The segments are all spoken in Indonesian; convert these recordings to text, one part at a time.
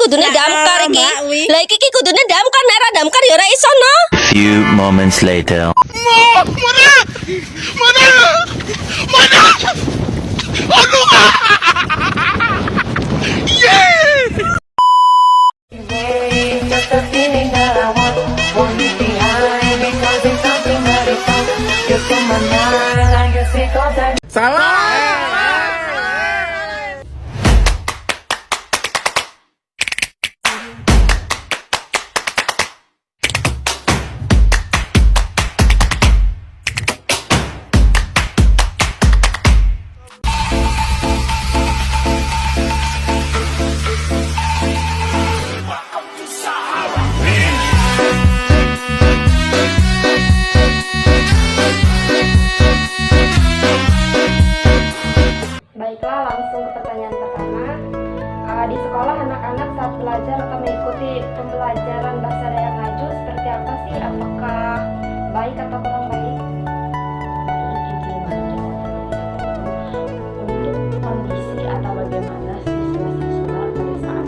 kudune damkar iki. Lah iki kudune damkar, nek ora damkar ya ora iso no. Few moments later. Just a feeling that I want you behind because it's something that is on. You're on my mind, I guess it goes that. Baiklah, langsung ke pertanyaan pertama. Di sekolah anak-anak saat belajar atau mengikuti pembelajaran bahasa daerah Ngaju seperti apa sih? Apakah baik atau kurang baik? Untuk kondisi atau bagaimana siswa-siswa pada saat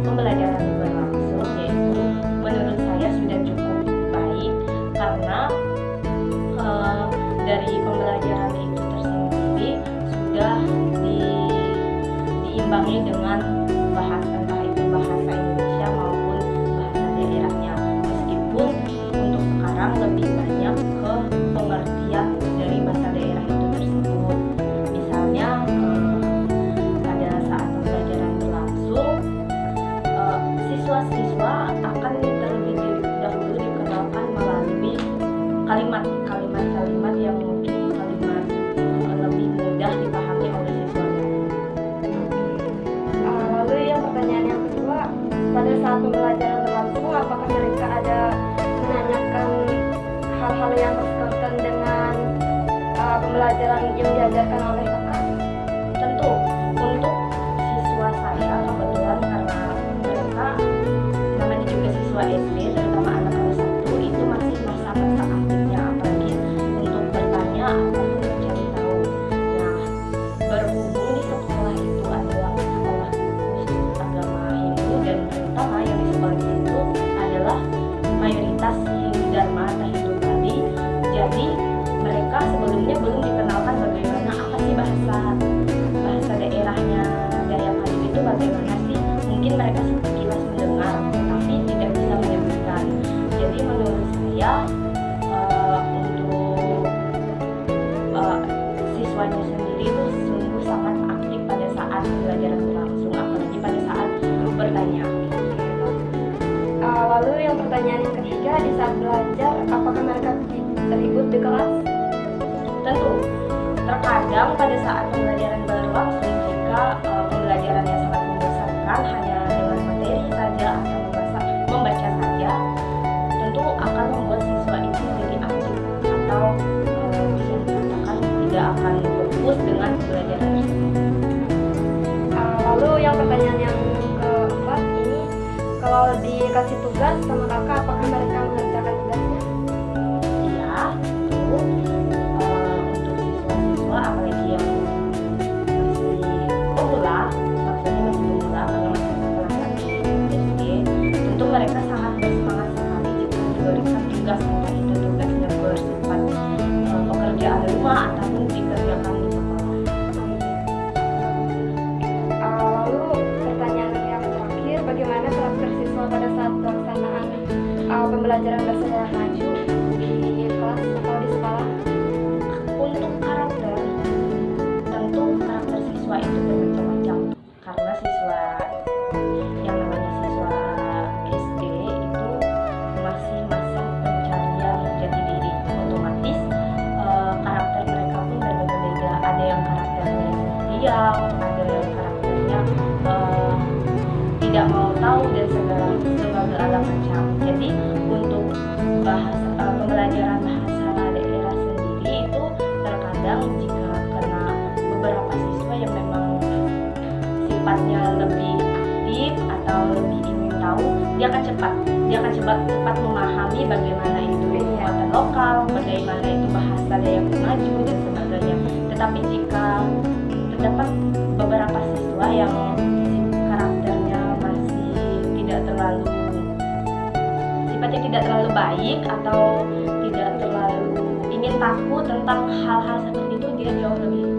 pembelajaran berlangsung, yaitu menurut saya sudah cukup baik karena dari pembelajaran itu tersendiri sudah diimbangi dengan bahasa, entah itu bahasa Indonesia maupun bahasa daerahnya, meskipun untuk sekarang lebih banyak ke pengertian dari bahasa daerah itu tersebut. Misalnya pada saat pembelajaran berlangsung, siswa-siswa akan terlebih dahulu dikenalkan melalui kalimat-kalimat yang mungkin kalimat lebih mudah dipahami oleh siswanya. Lalu yang pertanyaan yang kedua, pada saat pembelajaran berlangsung, apakah mereka ada menanyakan hal-hal yang berkaitan dengan pembelajaran yang diajarkan oleh kakak? Tentu untuk siswa saya kebetulan karena mereka namanya juga siswa SD, terutama anak kelas 1 itu masih masa-masa aktifnya, apalagi untuk bertanya ataupun mencari tahu. Nah, berhubung di sekolah itu adalah sekolah khusus agama Hindu dan terutama yang di sekolah itu adalah mayoritas Hindu Dharma atau Hindu tadi, jadi mereka sebelumnya belum dikenalkan bagaimana apa sih bahasa daerahnya Dayak Ngaju itu bagaimana sih. Mungkin mereka sekilas mendengar tetapi tidak bisa menyebutkan. Jadi menurut saya untuk siswanya sendiri itu sungguh sangat aktif pada saat pembelajaran berlangsung, apalagi pada saat bertanya. Lalu yang pertanyaan yang ketiga, di saat belajar, apakah mereka ribut di kelas? Tentu, terkadang pada saat pembelajaran berlangsung, jika pembelajarannya sangat membosankan hanya dengan materi saja atau membaca saja, tentu akan membuat siswa itu menjadi aktif atau bisa dikatakan tidak akan fokus dengan pembelajaran tersebut. Lalu yang pertanyaan yang keempat ini, kalau dikasih tugas sama kakak, apakah mereka mengerjakan tugasnya? Iya, tentu untuk siswa-siswa apalagi yang masih pemula, maksudnya masih pemula karena masih kelas 1 SD, tentu mereka sangat bersemangat sekali jika diberikan tugas, entah itu tugasnya bersifat pekerjaan rumah ataupun dikerjakan di sekolah. Lalu pertanyaan yang terakhir, bagaimana karakter siswa pada saat pelaksanaan pembelajaran bahasa daerah Ngaju di kelas atau di sekolah? Untuk karakter, tentu karakter siswa itu bermacam-macam karena siswa yang namanya siswa SD itu masih masa pencarian jati diri, otomatis karakter mereka pun berbeda-beda. Ada yang karakternya diam, ada yang karakternya tidak mau tahu dan segala macam. Jadi untuk pembelajaran bahasa daerah sendiri itu terkadang jika kena beberapa siswa yang memang sifatnya lebih aktif atau lebih ingin tahu, dia akan cepat memahami bagaimana itu muatan lokal, bagaimana itu bahasa Dayak Ngaju dan sebagainya. Tetapi jika terdapat beberapa siswa yang karakternya masih baik atau tidak terlalu ingin takut tentang hal-hal seperti itu, dia jauh lebih